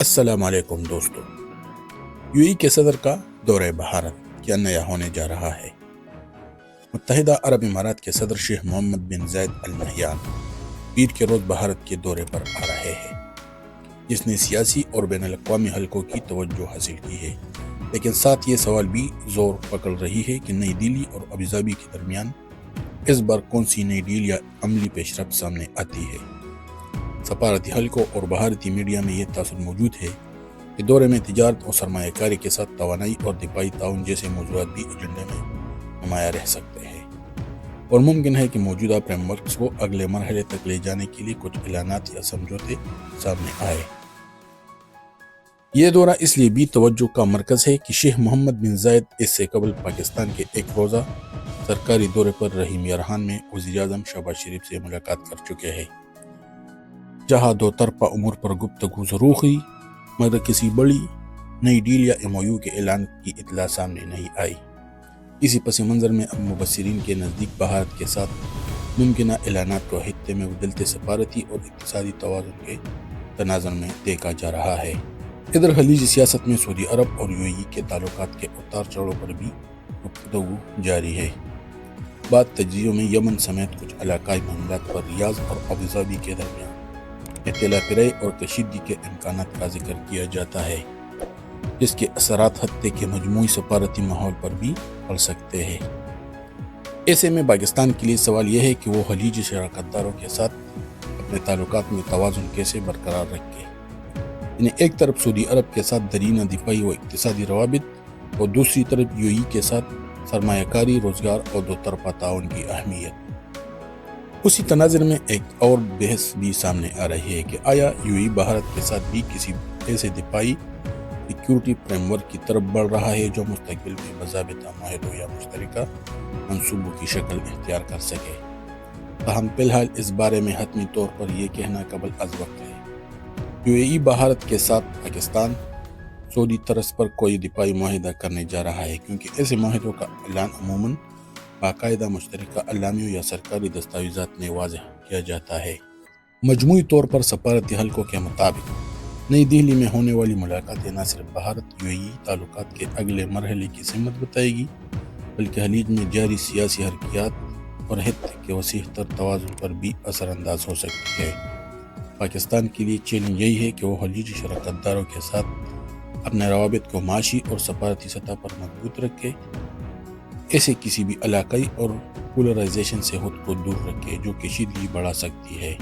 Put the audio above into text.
السلام علیکم دوستو، یو ای کے صدر کا دورہ بھارت کیا نیا ہونے جا رہا ہے؟ متحدہ عرب امارات کے صدر شیخ محمد بن زاید ال نہیان پیر کے روز بھارت کے دورے پر آ رہے ہیں، جس نے سیاسی اور بین الاقوامی حلقوں کی توجہ حاصل کی ہے۔ لیکن ساتھ یہ سوال بھی زور پکڑ رہی ہے کہ نئی دہلی اور ابوظہبی کے درمیان اس بار کون سی نئی ڈیل یا عملی پیش رفت سامنے آتی ہے۔ سفارتی حلقوں اور بھارتی میڈیا میں یہ تاثر موجود ہے کہ دورے میں تجارت اور سرمایہ کاری کے ساتھ توانائی اور دفاعی تعاون جیسے موضوعات بھی ایجنڈے میں نمایاں رہ سکتے ہیں، اور ممکن ہے کہ موجودہ فریم ورکس کو اگلے مرحلے تک لے جانے کے لیے کچھ اعلانات یا سمجھوتے سامنے آئے۔ یہ دورہ اس لیے بھی توجہ کا مرکز ہے کہ شیخ محمد بن زاید اس سے قبل پاکستان کے ایک روزہ سرکاری دورے پر رحیم یارخان میں وزیر اعظم شہباز شریف سے ملاقات کر چکے ہیں، جہاں دو طرفہ امور پر گفتگو ضرور ہوئی، مگر کسی بڑی نئی ڈیل یا ایم او یو کے اعلان کی اطلاع سامنے نہیں آئی۔ اسی پس منظر میں اب مبصرین کے نزدیک بھارت کے ساتھ ممکنہ اعلانات کو خطے میں بدلتے سفارتی اور اقتصادی توازن کے تناظر میں دیکھا جا رہا ہے۔ ادھر خلیجی سیاست میں سعودی عرب اور یو اے ای کے تعلقات کے اتار چڑھاؤ پر بھی گفتگو جاری ہے۔ بعض تجزیوں میں یمن سمیت کچھ علاقائی معاملات پر ریاض اور ابوظہبی کے درمیان اختلاف رائے اور کشیدگی کے امکانات کا ذکر کیا جاتا ہے، جس کے اثرات خطے کے مجموعی سفارتی ماحول پر بھی پڑ سکتے ہیں۔ ایسے میں پاکستان کے لیے سوال یہ ہے کہ وہ خلیجی شراکت داروں کے ساتھ اپنے تعلقات میں توازن کیسے برقرار رکھے، یعنی ایک طرف سعودی عرب کے ساتھ درینہ دفاعی و اقتصادی روابط اور دوسری طرف یو اے ای کے ساتھ سرمایہ کاری، روزگار اور دو طرفہ تعاون کی اہمیت۔ اسی تناظر میں ایک اور بحث بھی سامنے آ رہی ہے کہ آیا یو اے ای بھارت کے ساتھ بھی کسی ایسے دفاعی سیکیورٹی فریم ورک کی طرف بڑھ رہا ہے جو مستقبل میں باضابطہ معاہدوں یا مشترکہ منصوبوں کی شکل اختیار کر سکے۔ تاہم فی الحال اس بارے میں حتمی طور پر یہ کہنا قابل از وقت ہے۔ یو اے ای بھارت کے ساتھ پاکستان سعودی طرز پر کوئی دفاعی معاہدہ کرنے جا رہا ہے، کیونکہ ایسے معاہدوں کا اعلان عموماً باقاعدہ مشترکہ اعلامیوں یا سرکاری دستاویزات میں واضح کیا جاتا ہے۔ مجموعی طور پر سفارتی حلقوں کے مطابق نئی دہلی میں ہونے والی ملاقات نہ صرف بھارت یو اے ای تعلقات کے اگلے مرحلے کی سمت بتائے گی، بلکہ خلیج میں جاری سیاسی حرکیات اور خطے کے وسیع تر توازن پر بھی اثر انداز ہو سکتی ہے۔ پاکستان کے لیے چیلنج یہی ہے کہ وہ خلیجی شراکت داروں کے ساتھ اپنے روابط کو معاشی اور سفارتی سطح پر مضبوط رکھے، ایسے کسی بھی علاقائی اور پولرائزیشن سے خود کو دور رکھے جو کشیدگی بڑھا سکتی ہے۔